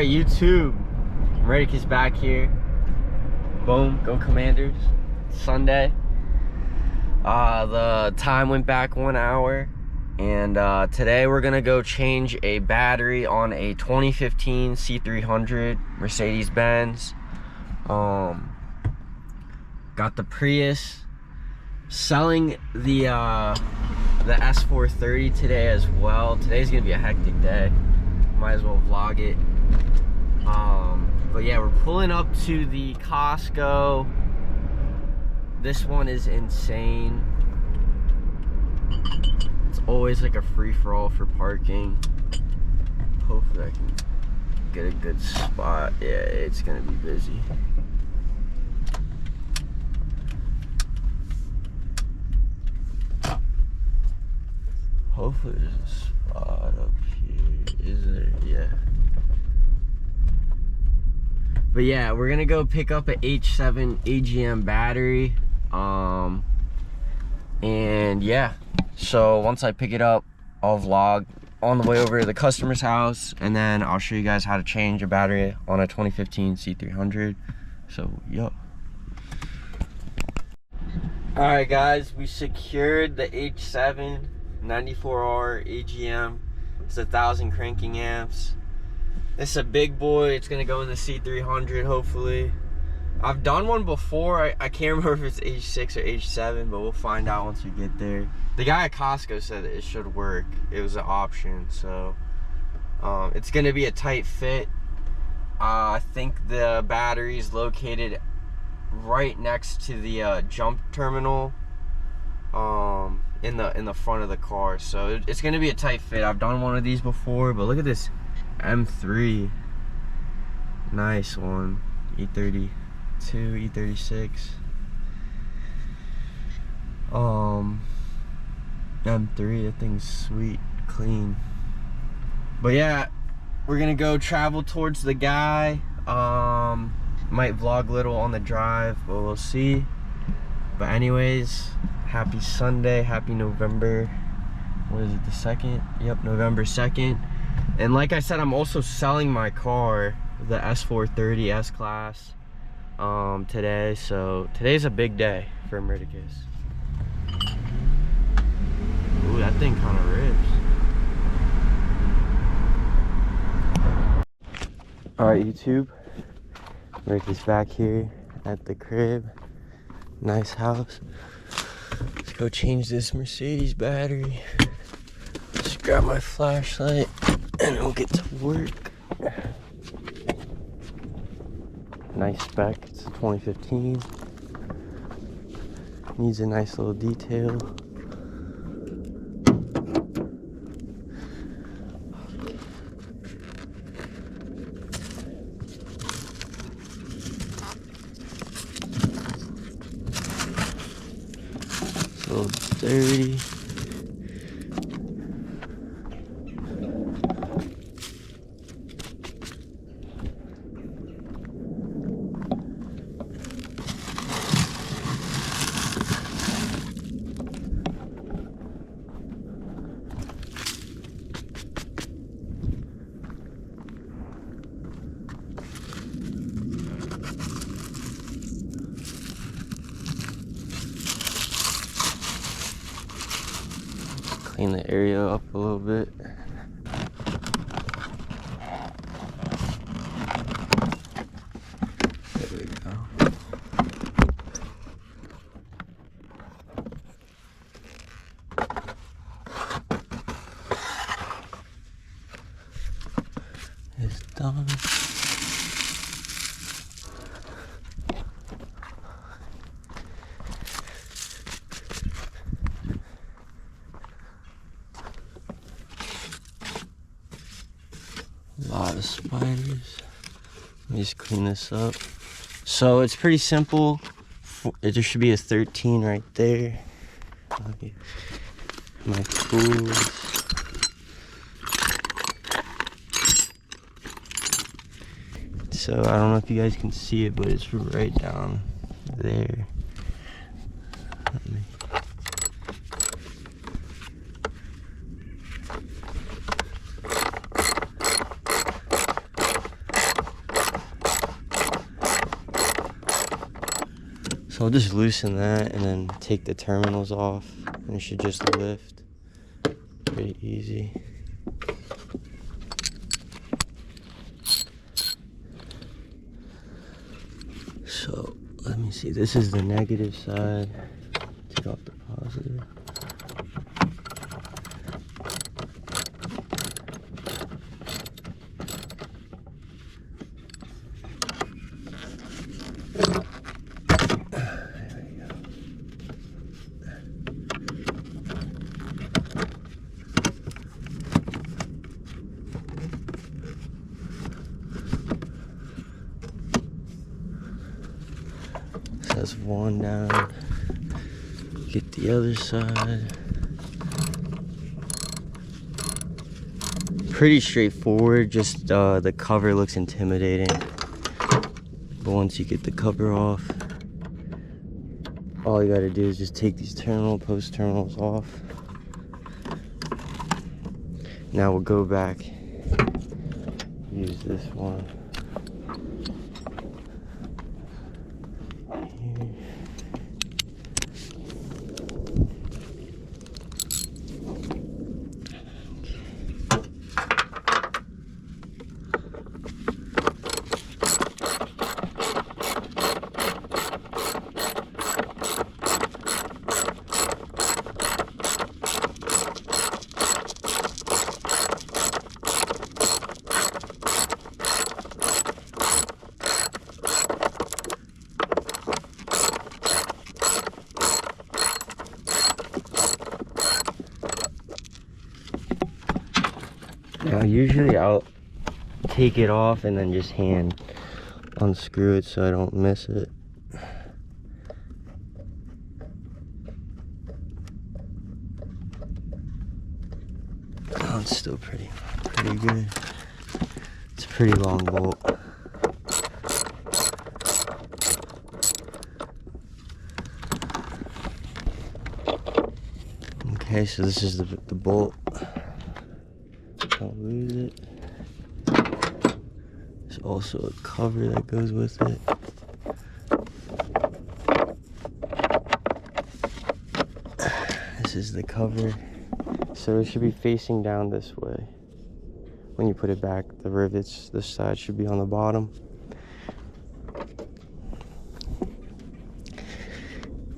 Alright, YouTube. Murtacus back here. Boom, go Commanders. Sunday. The time went back 1 hour. And today we're gonna go change a battery on a 2015 C300 Mercedes-Benz. Got the Prius. Selling the S430 today as well. Today's gonna be a hectic day. Might as well vlog it. But yeah, we're pulling up to the Costco. This one is insane. It's always like a free-for-all for parking. Hopefully I can get a good spot. Yeah, it's gonna be busy. Hopefully there's a spot up here. Is there? Yeah. But yeah, we're gonna go pick up an H7 AGM battery. And yeah, so once I pick it up, I'll vlog on the way over to the customer's house, and then I'll show you guys how to change a battery on a 2015 C300. So, yo. Alright guys, we secured the H7 94R AGM. It's 1,000 cranking amps. It's a big boy. It's gonna go in the C300 hopefully. I've done one before. I can't remember if it's H6 or H7, but we'll find out once we get there. The guy at Costco said that it should work. It was an option, so it's gonna be a tight fit. I think the battery is located right next to the jump terminal in the front of the car, so it's gonna be a tight fit. I've done one of these before, but look at this M3, nice one. E32, E36, M3, that thing's sweet, clean. But yeah, we're gonna go travel towards the guy. Might vlog a little on the drive, but we'll see. But anyways, happy Sunday, happy November, what is it, the 2nd? Yep, November 2nd. And like I said, I'm also selling my car, the S430 S-Class, today. So today's a big day for Murtacus. Ooh, that thing kind of rips. Alright, YouTube. Murtacus back here at the crib. Nice house. Let's go change this Mercedes battery. Just grab my flashlight and we'll get to work. Nice spec, it's a 2015. Needs a nice little detail. It's a little dirty. Clean the area up a little bit. There we go. It's done. A lot of spiders. Let me just clean this up. So it's pretty simple. There should be a 13 right there. Okay. My tools. So I don't know if you guys can see it, but it's right down there. Let me So I'll just loosen that and then take the terminals off, and it should just lift. Pretty easy. So let me see, this is the negative side. Take off the positive. That's one down. Get the other side. Pretty straightforward, just the cover looks intimidating. But once you get the cover off, all you gotta do is just take these post terminals off. Now we'll go back, use this one. Now usually I'll take it off and then just hand unscrew it so I don't miss it. Oh, it's still pretty good. It's a pretty long bolt. Okay, so this is the bolt. Don't lose it. There's also a cover that goes with it. This is the cover. So it should be facing down this way. When you put it back, the rivets, this side should be on the bottom.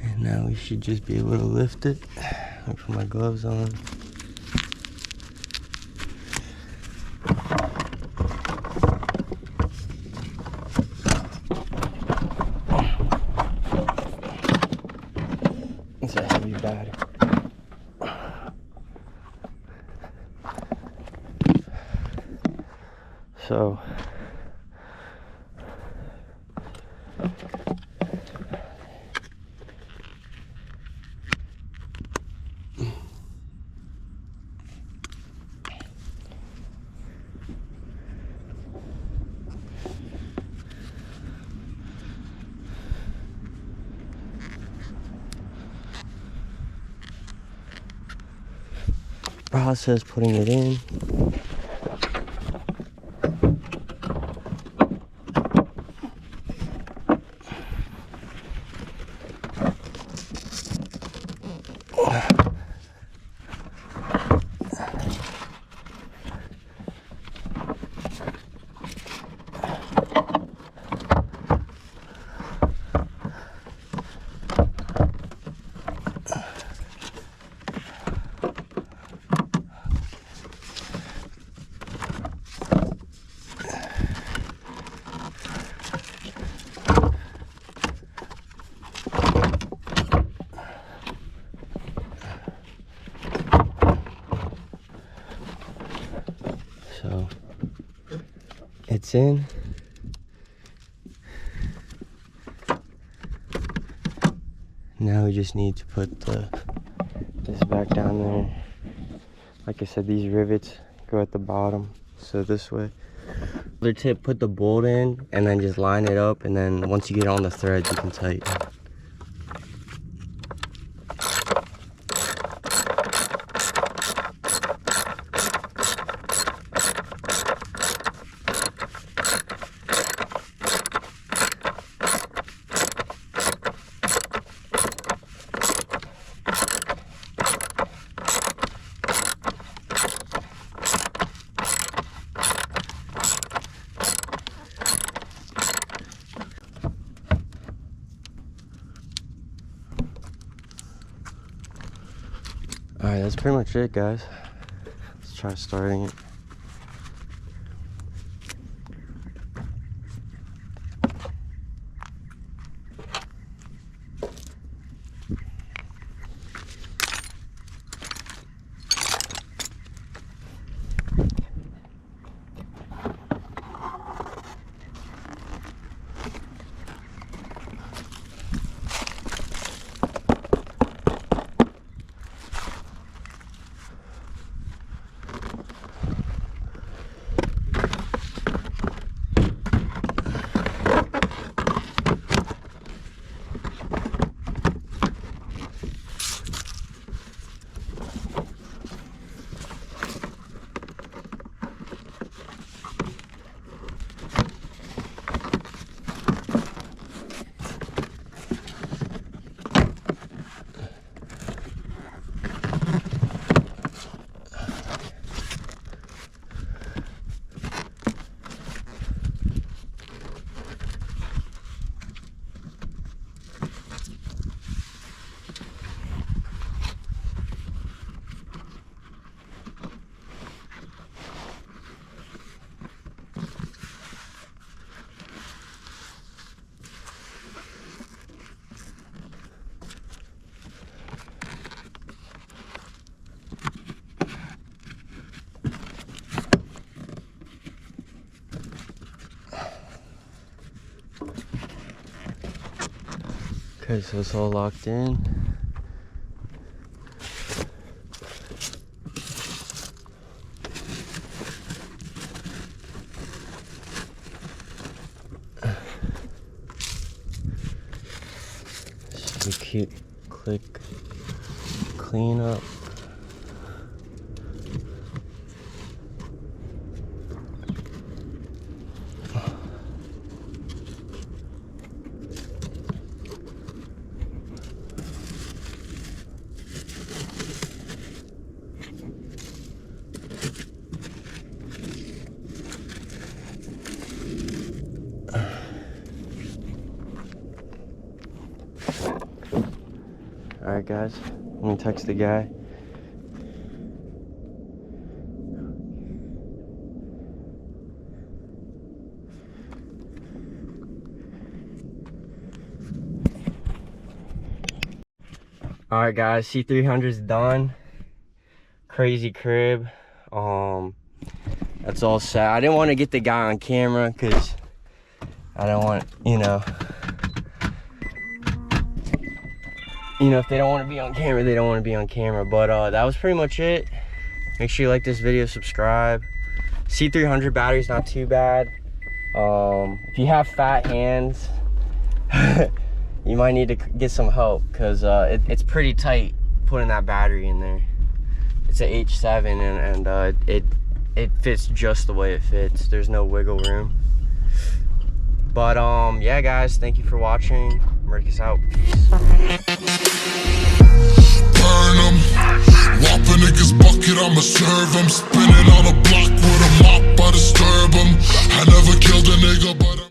And now we should just be able to lift it. I put my gloves on. It's a heavy battery. So process putting it in. So it's in. Now we just need to put this back down there. Like I said, these rivets go at the bottom, so this way. Other tip, put the bolt in and then just line it up, and then once you get on the threads, you can tighten. All right, that's pretty much it, guys. Let's try starting it. Okay, so it's all locked in. So we click clean up. Alright guys, I'm gonna text the guy. Alright guys, C300's done. Crazy crib. That's all set. I didn't want to get the guy on camera because I don't want, you know, if they don't want to be on camera, they don't want to be on camera. But that was pretty much it. Make sure you like this video, subscribe. C300 battery's not too bad. If you have fat hands, you might need to get some help because it's pretty tight putting that battery in there. It's an H7 and it fits just the way it fits. There's no wiggle room. But yeah guys, thank you for watching. Murtacus out. Peace. Burn 'em. Whop a nigga's bucket, I'ma serve 'em. Spinning on a block with a mop by the